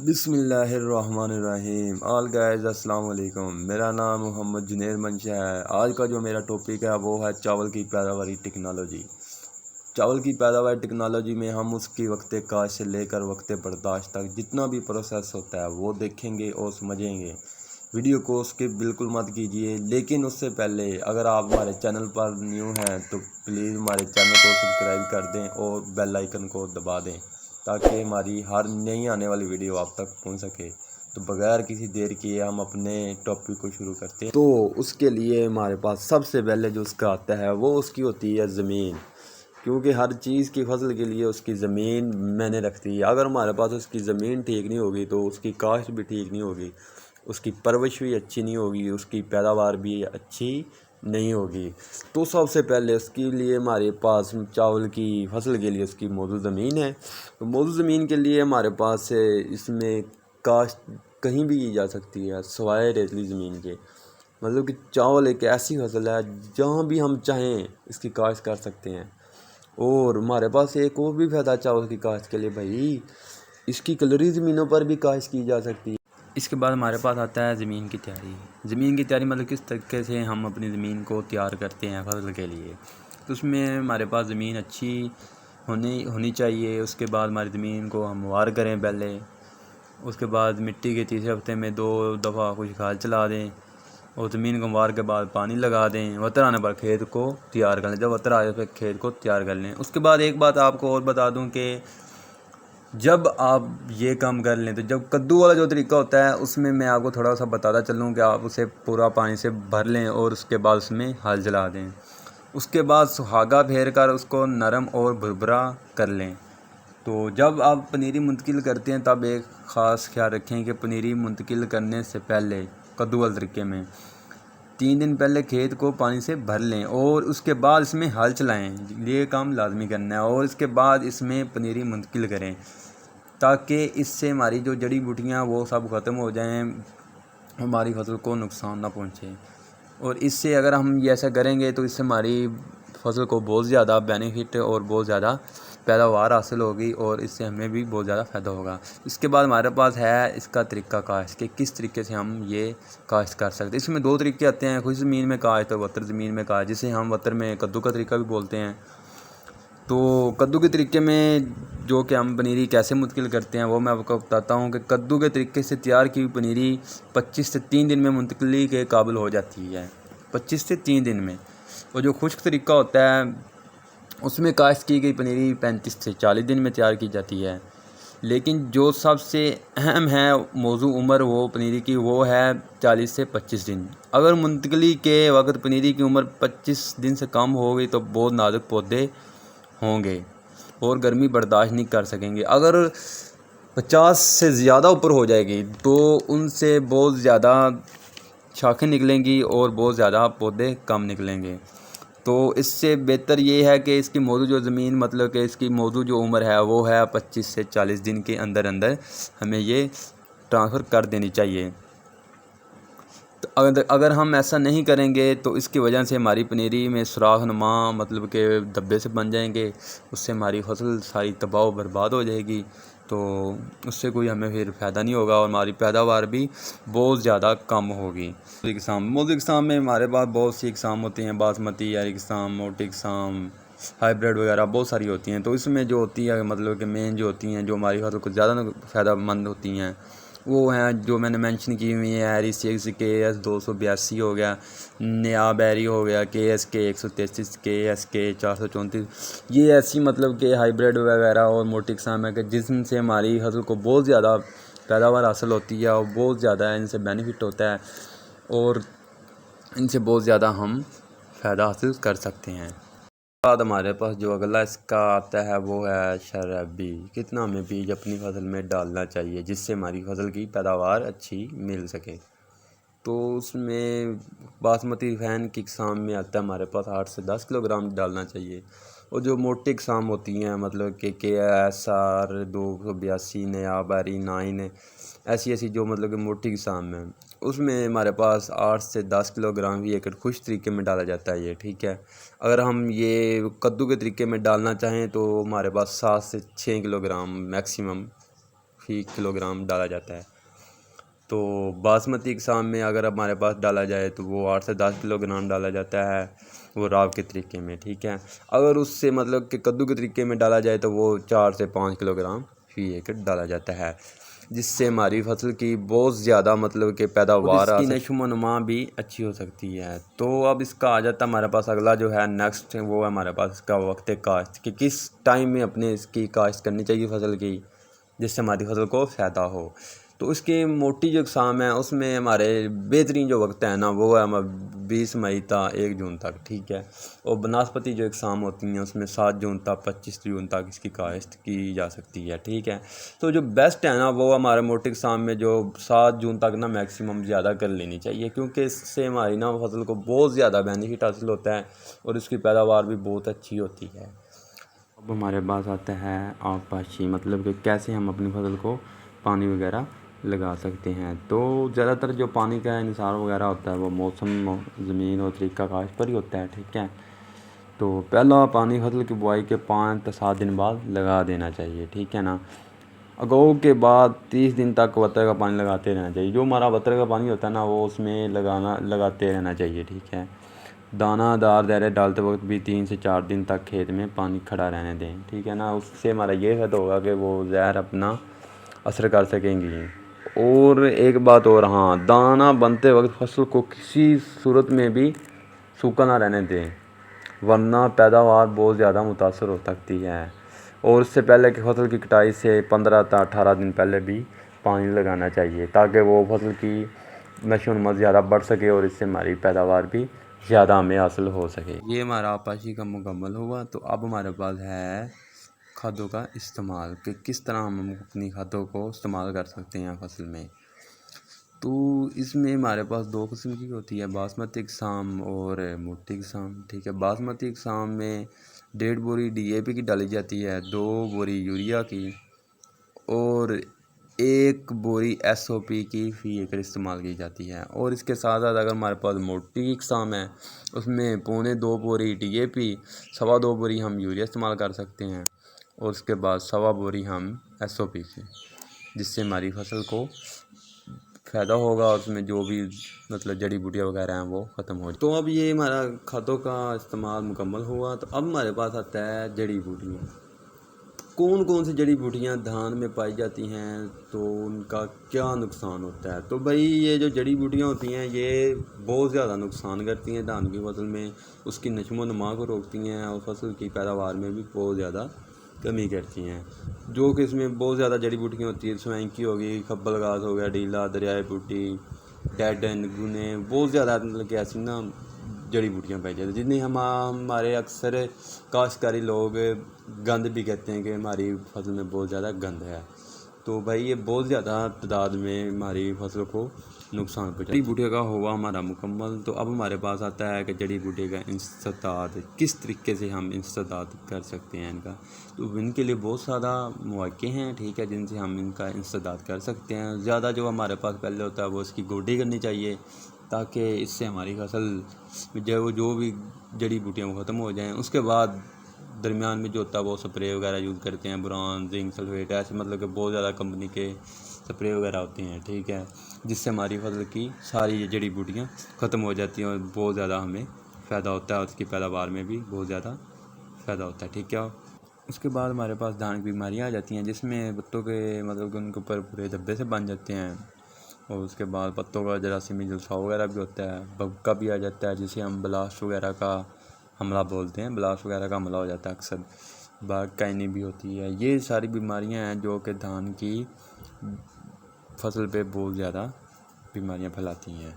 بسم اللہ الرحمن الرحیم۔ آل گائز السلام علیکم، میرا نام محمد جنید منشا ہے۔ آج کا جو میرا ٹاپک ہے وہ ہے چاول کی پیداواری ٹیکنالوجی۔ چاول کی پیداواری ٹیکنالوجی میں ہم اس کی وقت کاشت سے لے کر وقت برداشت تک جتنا بھی پروسیس ہوتا ہے وہ دیکھیں گے اور سمجھیں گے۔ ویڈیو کو اسکپ بالکل مت کیجیے، لیکن اس سے پہلے اگر آپ ہمارے چینل پر نیو ہیں تو پلیز ہمارے چینل کو سبسکرائب کر دیں اور بیل آئیکن کو دبا دیں تاکہ ہماری ہر نئی آنے والی ویڈیو آپ تک پہنچ سکے۔ تو بغیر کسی دیر کیے ہم اپنے ٹاپک کو شروع کرتے ہیں۔ تو اس کے لیے ہمارے پاس سب سے پہلے جو اس کا آتا ہے وہ اس کی ہوتی ہے زمین، کیونکہ ہر چیز کی فصل کے لیے اس کی زمین میں نے رکھتی ہے۔ اگر ہمارے پاس اس کی زمین ٹھیک نہیں ہوگی تو اس کی کاشت بھی ٹھیک نہیں ہوگی، اس کی پرورش بھی اچھی نہیں ہوگی، اس کی پیداوار بھی اچھی نہیں ہوگی۔ تو سب سے پہلے اس کے لیے ہمارے پاس چاول کی فصل کے لیے اس کی موزوں زمین ہے۔ تو موزوں زمین کے لیے ہمارے پاس اس میں کاشت کہیں بھی کی جا سکتی ہے سوائے ریتلی زمین کے۔ مطلب کہ چاول ایک ایسی فصل ہے جہاں بھی ہم چاہیں اس کی کاشت کر سکتے ہیں۔ اور ہمارے پاس ایک اور بھی فائدہ چاول کی کاشت کے لیے بھائی، اس کی کلری زمینوں پر بھی کاشت کی جا سکتی ہے۔ اس کے بعد ہمارے پاس آتا ہے زمین کی تیاری۔ زمین کی تیاری مطلب کس طریقے سے ہم اپنی زمین کو تیار کرتے ہیں فصل کے لیے۔ تو اس میں ہمارے پاس زمین اچھی ہونی چاہیے۔ اس کے بعد ہماری زمین کو ہموار کریں پہلے، اس کے بعد مٹی کے تیسرے ہفتے میں 2 دفعہ کچھ کھاد چلا دیں اور زمین کو ہموار کے بعد پانی لگا دیں۔ وتر آنے پر کھیت کو تیار کر لیں، جب وتر آئے پھر کھیت کو تیار کر لیں۔ اس کے بعد ایک بات آپ کو اور بتا دوں کہ جب آپ یہ کام کر لیں تو جب کدو والا جو طریقہ ہوتا ہے اس میں آپ کو تھوڑا سا بتاتا چلوں کہ آپ اسے پورا پانی سے بھر لیں اور اس کے بعد اس میں ہل جلا دیں۔ اس کے بعد سہاگا پھیر کر اس کو نرم اور بھربھرا کر لیں۔ تو جب آپ پنیری منتقل کرتے ہیں تب ایک خاص خیال رکھیں کہ پنیری منتقل کرنے سے پہلے کدو والے طریقے میں 3 دن پہلے کھیت کو پانی سے بھر لیں اور اس کے بعد اس میں ہل چلائیں۔ یہ کام لازمی کرنا ہے اور اس کے بعد اس میں پنیری منتقل کریں تاکہ اس سے ہماری جو جڑی بوٹیاں وہ سب ختم ہو جائیں، ہماری فصل کو نقصان نہ پہنچے۔ اور اس سے اگر ہم یہ ایسا کریں گے تو اس سے ہماری فصل کو بہت زیادہ بینیفٹ اور بہت زیادہ پیداوار حاصل ہوگی اور اس سے ہمیں بھی بہت زیادہ فائدہ ہوگا۔ اس کے بعد ہمارے پاس ہے اس کا طریقہ کاشت کہ کس طریقے سے ہم یہ کاشت کر سکتے ہیں۔ اس میں 2 طریقے آتے ہیں، خشک زمین میں کاشت اور وتر زمین میں کاشت، جسے ہم وتر میں کدو کا طریقہ بھی بولتے ہیں۔ تو کدو کے طریقے میں جو کہ ہم پنیری کیسے منتقل کرتے ہیں وہ میں آپ کو بتاتا ہوں کہ کدو کے طریقے سے تیار کی ہوئی پنیری 25 سے 3 دن میں منتقلی کے قابل ہو جاتی ہے، 25 سے 3 دن میں۔ اور جو خشک طریقہ ہوتا ہے اس میں کاشت کی گئی پنیری 35 سے 40 دن میں تیار کی جاتی ہے۔ لیکن جو سب سے اہم ہے موضوع عمر وہ پنیری کی، وہ ہے 40 سے 25 دن۔ اگر منتقلی کے وقت پنیری کی عمر 25 دن سے کم ہو گئی تو بہت نازک پودے ہوں گے اور گرمی برداشت نہیں کر سکیں گے۔ اگر 50 سے زیادہ اوپر ہو جائے گی تو ان سے بہت زیادہ شاخیں نکلیں گی اور بہت زیادہ پودے کم نکلیں گے۔ تو اس سے بہتر یہ ہے کہ اس کی موضوع جو زمین مطلب کہ اس کی موضوع جو عمر ہے وہ ہے 25 سے 40 دن کے اندر ہمیں یہ ٹرانسفر کر دینی چاہیے۔ تو اگر ہم ایسا نہیں کریں گے تو اس کی وجہ سے ہماری پنیری میں سوراخ نما مطلب کہ دھبے سے بن جائیں گے، اس سے ہماری فصل ساری تباہ و برباد ہو جائے گی۔ تو اس سے کوئی ہمیں پھر فائدہ نہیں ہوگا اور ہماری پیداوار بھی بہت زیادہ کم ہوگی۔ موزوں اقسام میں ہمارے پاس بہت سی اقسام ہوتی ہیں، باسمتی اقسام، موٹی اقسام، ہائیبریڈ وغیرہ بہت ساری ہوتی ہیں۔ تو اس میں جو ہوتی ہے مطلب کہ مین جو ہوتی ہیں جو ہماری فصل کو زیادہ فائدہ مند ہوتی ہیں وہ ہیں جو میں نے مینشن کی ہوئی ہیں، ایری 6 KS 282 ہو گیا، نیاب ایری ہو گیا، KS کے 133، KS کے 434۔ یہ ایسی مطلب کہ ہائیبریڈ وغیرہ اور موٹی اقسام ہے کہ جن سے ہماری فصل کو بہت زیادہ پیداوار حاصل ہوتی ہے اور بہت زیادہ ان سے بینیفٹ ہوتا ہے اور ان سے بہت زیادہ ہم فائدہ حاصل کر سکتے ہیں۔ بعد ہمارے پاس جو اگلا اس کا آتا ہے وہ ہے شرابی، کتنا ہمیں بیج اپنی فصل میں ڈالنا چاہیے جس سے ہماری فصل کی پیداوار اچھی مل سکے۔ تو اس میں باسمتی فین کی اقسام میں آتا ہے ہمارے پاس 8 سے 10 کلو گرام ڈالنا چاہیے۔ اور جو موٹی اقسام ہوتی ہیں مطلب کہ KSR 282، نیاب ایری 9، ایسی جو مطلب کہ موٹی اقسام ہیں اس میں ہمارے پاس 8 سے 10 کلو گرام بھی ایک خشک طریقے میں ڈالا جاتا ہے یہ، ٹھیک ہے۔ اگر ہم یہ کدو کے طریقے میں ڈالنا چاہیں تو ہمارے پاس 7 سے 6 کلو گرام میکسیمم فی کلو گرام ڈالا جاتا ہے۔ تو باسمتی اقسام میں اگر ہمارے پاس ڈالا جائے تو وہ 8 سے 10 کلو گرام ڈالا جاتا ہے، وہ راو کے طریقے میں، ٹھیک ہے۔ اگر اس سے مطلب کہ کدو کے طریقے میں ڈالا جائے تو وہ 4 سے 5 کلو گرام فی ایکڑ ڈالا جاتا ہے، جس سے ہماری فصل کی بہت زیادہ مطلب کہ پیداوار اس کی نشو و نما بھی اچھی ہو سکتی ہے۔ تو اب اس کا آ جاتا ہے ہمارے پاس اگلا جو ہے نیکسٹ، وہ ہے ہمارے پاس اس کا وقت کاشت، کہ کس ٹائم میں اپنے اس کی کاشت کرنی چاہیے فصل کی، جس سے ہماری فصل کو فائدہ ہو۔ تو اس کی موٹی جو اقسام ہیں اس میں ہمارے بہترین جو وقت ہے نا وہ ہے 20 مئی تا 1 جون تک، ٹھیک ہے۔ اور بناسپتی جو اقسام ہوتی ہیں اس میں 7 جون تک 25 جون تک اس کی کاشت کی جا سکتی ہے، ٹھیک ہے۔ تو جو بیسٹ ہے نا وہ ہمارے موٹی اقسام میں جو 7 جون تک نا میکسیمم زیادہ کر لینی چاہیے، کیونکہ اس سے ہماری نا فصل کو بہت زیادہ بینیفٹ حاصل ہوتا ہے اور اس کی پیداوار بھی بہت اچھی ہوتی ہے۔ اب ہمارے پاس آتا ہے آب پاشی، مطلب کہ کیسے ہم اپنی فصل کو پانی وغیرہ لگا سکتے ہیں۔ تو زیادہ تر جو پانی کا انحصار وغیرہ ہوتا ہے وہ موسم، زمین اور طریقہ کاشت پر ہی ہوتا ہے، ٹھیک ہے۔ تو پہلا پانی فصل کی بوائی کے 5 سے 7 دن بعد لگا دینا چاہیے، ٹھیک ہے نا۔ اگو کے بعد 30 دن تک وتر کا پانی لگاتے رہنا چاہیے، جو ہمارا وتر کا پانی ہوتا ہے نا وہ اس میں لگاتے رہنا چاہیے، ٹھیک ہے۔ دانہ دار دائرے ڈالتے وقت بھی 3 سے 4 دن تک کھیت میں پانی کھڑا رہنے دیں، ٹھیک ہے نا۔ اس سے ہمارا یہ فائدہ ہوگا کہ وہ زہر اپنا اثر کر سکیں گی۔ اور ایک بات اور، ہاں، دانہ بنتے وقت فصل کو کسی صورت میں بھی سوکھا نہ رہنے دیں، ورنہ پیداوار بہت زیادہ متاثر ہو سکتی ہے۔ اور اس سے پہلے کہ فصل کی کٹائی سے 15 تا 18 دن پہلے بھی پانی لگانا چاہیے، تاکہ وہ فصل کی نشو و نما زیادہ بڑھ سکے اور اس سے ہماری پیداوار بھی زیادہ ہمیں حاصل ہو سکے۔ یہ ہمارا آبپاشی کا مکمل ہوا۔ تو اب ہمارے پاس ہے کھادوں کا استعمال، کہ کس طرح ہم اپنی کھادوں کو استعمال کر سکتے ہیں فصل میں۔ تو اس میں ہمارے پاس 2 قسم کی ہوتی ہے، باسمتی اقسام اور موٹی اقسام، ٹھیک ہے۔ باسمتی اقسام میں 1.5 بوری DAP کی ڈالی جاتی ہے، 2 بوری یوریا کی اور 1 بوری SOP کی فی ایکڑ استعمال کی جاتی ہے۔ اور اس کے ساتھ ساتھ اگر ہمارے پاس موٹی اقسام ہے اس میں 1.25 بوری DAP، 2.25 بوری ہم یوریا استعمال کر سکتے ہیں، اور اس کے بعد 1.25 بوری ہم SOP سے، جس سے ہماری فصل کو فائدہ ہوگا، اس میں جو بھی مطلب جڑی بوٹیاں وغیرہ ہیں وہ ختم ہو جائیں۔ تو اب یہ ہمارا کھادوں کا استعمال مکمل ہوا۔ تو اب ہمارے پاس آتا ہے جڑی بوٹیاں۔ کون کون سی جڑی بوٹیاں دھان میں پائی جاتی ہیں، تو ان کا کیا نقصان ہوتا ہے؟ تو بھائی یہ جو جڑی بوٹیاں ہوتی ہیں یہ بہت زیادہ نقصان کرتی ہیں دھان کی فصل میں، اس کی نشو و نما کو روکتی ہیں اور فصل کی پیداوار میں بھی بہت زیادہ کمی کرتی ہیں۔ جو کہ اس میں بہت زیادہ جڑی بوٹیاں ہوتی ہیں، سوینکی ہوگی، خبل گھاس ہو گیا، ڈیلا، دریائے بوٹی، ڈیڈن، گنے، بہت زیادہ مطلب کہ ایسی نا جڑی بوٹیاں پائی جاتی ہیں، جنہیں ہمارے اکثر کاشتکاری لوگ گند بھی کہتے ہیں کہ ہماری فصل میں بہت زیادہ گند ہے۔ تو بھائی یہ بہت زیادہ تعداد میں ہماری فصل کو نقصان پہنچاتی ہے۔ جڑی بوٹیوں کا ہوا ہمارا مکمل۔ تو اب ہمارے پاس آتا ہے کہ جڑی بوٹی کا انسداد کس طریقے سے ہم انسداد کر سکتے ہیں ان کا۔ تو ان کے لیے بہت زیادہ مواقع ہیں، ٹھیک ہے، جن سے ہم ان کا انسداد کر سکتے ہیں۔ زیادہ جو ہمارے پاس پہلے ہوتا ہے وہ اس کی گوڈی کرنی چاہیے، تاکہ اس سے ہماری فصل جو بھی جڑی بوٹیاں وہ ختم ہو جائیں۔ اس کے بعد درمیان میں جو ہوتا ہے وہ سپرے وغیرہ یوز کرتے ہیں، بوران، زنک سلفیٹ، ایسے مطلب کہ بہت زیادہ کمپنی کے سپرے وغیرہ ہوتے ہیں، ٹھیک ہے، جس سے ہماری فصل کی ساری یہ جڑی بوٹیاں ختم ہو جاتی ہیں اور بہت زیادہ ہمیں فائدہ ہوتا ہے، اور اس کی پیداوار میں بھی بہت زیادہ فائدہ ہوتا ہے، ٹھیک ہے۔ اس کے بعد ہمارے پاس دھان کی بیماریاں آ جاتی ہیں، جس میں پتوں کے مطلب کہ ان کے اوپر پورے دھبے سے بن جاتے ہیں، اور اس کے بعد پتوں کا جراثیمی جلسہ وغیرہ بھی ہوتا ہے، بھبکا بھی آ جاتا ہے، جسے ہم بلاسٹ وغیرہ کا حملہ بولتے ہیں، بلاسٹ وغیرہ کا حملہ ہو جاتا ہے اکثر، باغ کائنی بھی ہوتی ہے۔ یہ ساری بیماریاں ہیں جو کہ دھان کی فصل پہ بہت زیادہ بیماریاں پھیلاتی ہیں۔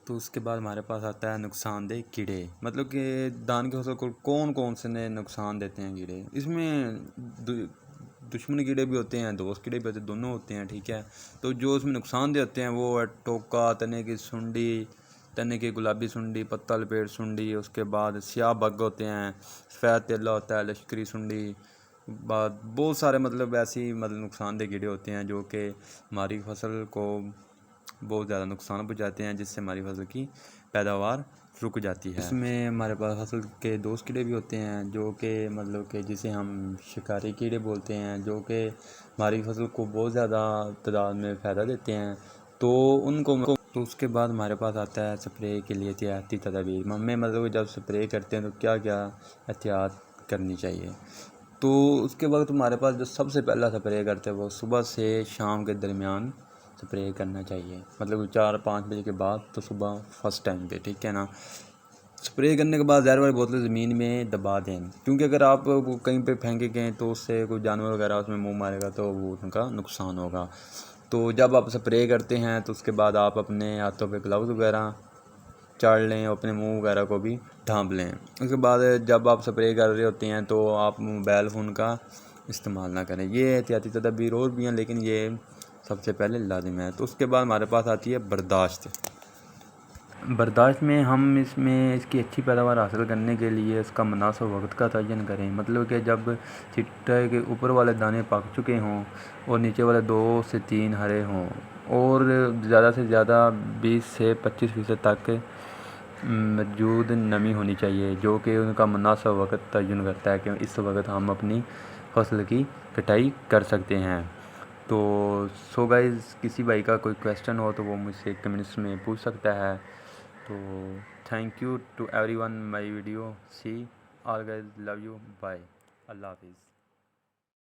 تو اس کے بعد ہمارے پاس آتا ہے نقصان دہ کیڑے، مطلب کہ دھان کی فصل کو کون سے نقصان دیتے ہیں کیڑے۔ اس میں دشمن کیڑے بھی ہوتے ہیں، دوست کیڑے بھی ہوتے ہیں، دونوں ہوتے ہیں، ٹھیک ہے۔ تو جو اس میں نقصان دہ ہوتے ہیں وہ ہے ٹوکا، تنے کی سنڈی، تنے کی گلابی سنڈی، پتا لپیٹ سنڈی، اس کے بعد سیاہ بگ ہوتے ہیں، سفید تیلا ہوتا ہے، لشکری سنڈی، بہت سارے مطلب ایسی نقصان دہ کیڑے ہوتے ہیں جو کہ ہماری فصل کو بہت زیادہ نقصان پہنچاتے ہیں، جس سے ہماری فصل کی پیداوار رک جاتی ہے۔ اس میں ہمارے پاس فصل کے دوست کیڑے بھی ہوتے ہیں جو کہ مطلب کہ جسے ہم شکاری کیڑے بولتے ہیں، جو کہ ہماری فصل کو بہت زیادہ تعداد میں فائدہ دیتے ہیں، تو ان کو تو اس کے بعد ہمارے پاس آتا ہے سپرے کے لیے احتیاطی تدابیر۔ ہمیں مطلب کہ جب سپرے کرتے ہیں تو کیا کیا احتیاط کرنی چاہیے۔ تو اس کے وقت ہمارے پاس جو سب سے پہلا سپرے کرتے ہیں وہ صبح سے شام کے درمیان سپرے کرنا چاہیے، مطلب 4-5 بجے کے بعد، تو صبح فرسٹ ٹائم پہ، ٹھیک ہے نا۔ سپرے کرنے کے بعد زہر والی بوتلیں زمین میں دبا دیں، کیونکہ اگر آپ کہیں پہ پھینکے گئے تو اس سے کوئی جانور وغیرہ اس میں منہ مارے گا تو وہ ان کا نقصان ہوگا۔ تو جب آپ سپرے کرتے ہیں تو اس کے بعد آپ اپنے ہاتھوں پہ گلوز وغیرہ چاڑ لیں، اپنے منہ وغیرہ کو بھی ڈھانپ لیں۔ اس کے بعد جب آپ سپرے کر رہے ہوتے ہیں تو آپ موبائل فون کا استعمال نہ کریں۔ یہ احتیاطی تدابیر اور بھی ہیں لیکن یہ سب سے پہلے لازم ہے۔ تو اس کے بعد ہمارے پاس آتی ہے برداشت۔ برداشت میں ہم اس کی اچھی پیداوار حاصل کرنے کے لیے اس کا مناسب وقت کا تعین کریں، مطلب کہ جب چٹے کے اوپر والے دانے پک چکے ہوں اور نیچے والے 2 سے 3 ہرے ہوں، اور زیادہ سے زیادہ 20 سے 25% تک موجود نمی ہونی چاہیے، جو کہ ان کا مناسب وقت تعین کرتا ہے کہ اس وقت ہم اپنی فصل کی کٹائی کر سکتے ہیں۔ تو گائز، کسی بھائی کا کوئی کویسچن ہو تو وہ مجھ سے کمنٹس میں پوچھ سکتا ہے۔ تو thank you to everyone my video, see all guys, love you, bye, Allah حافظ۔